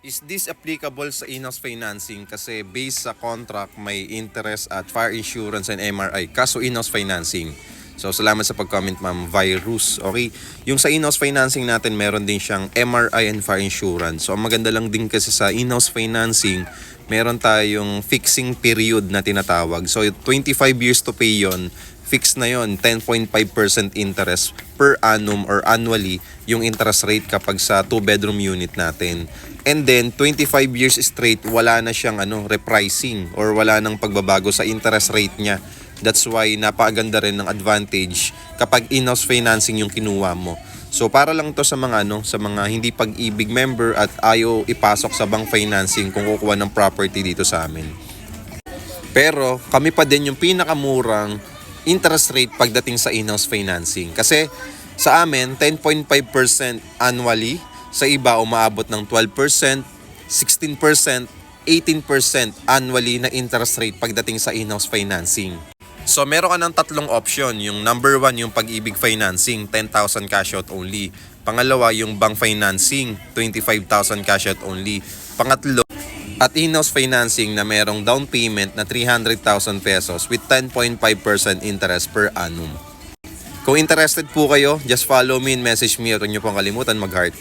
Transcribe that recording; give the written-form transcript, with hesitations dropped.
Is this applicable sa in-house financing? Kasi based sa contract, may interest at fire insurance and MRI. Kaso in-house financing. So, salamat sa pag-comment, Ma'am Virus. Okay? Yung sa in-house financing natin, meron din siyang MRI and fire insurance. So, ang maganda lang din kasi sa in-house financing, meron tayong fixing period na tinatawag. So, 25 years to pay yon, fixed na yon, 10.5% interest per annum or annually yung interest rate kapag sa 2-bedroom unit natin. And then 25 years straight wala na siyang repricing or wala nang pagbabago sa interest rate niya. That's why napakaganda rin ng advantage kapag in-house financing yung kinuha mo. So para lang to sa mga sa mga hindi pag-ibig member at ayaw ipasok sa bank financing kung kukuha ng property dito sa amin. Pero kami pa din yung pinakamurang interest rate pagdating sa in-house financing. Kasi sa amin, 10.5% annually. Sa iba, umaabot ng 12%, 16%, 18% annually na interest rate pagdating sa in-house financing. So meron ka ng tatlong option. Yung number 1, yung pag-ibig financing, 10,000 cash out only. Pangalawa, yung bank financing, 25,000 cash out only. Pangatlo, at in-house financing na merong down payment na 300,000 pesos with 10.5% interest per annum. Kung interested po kayo, just follow me and message me at huwag niyo pong kalimutan mag-heart.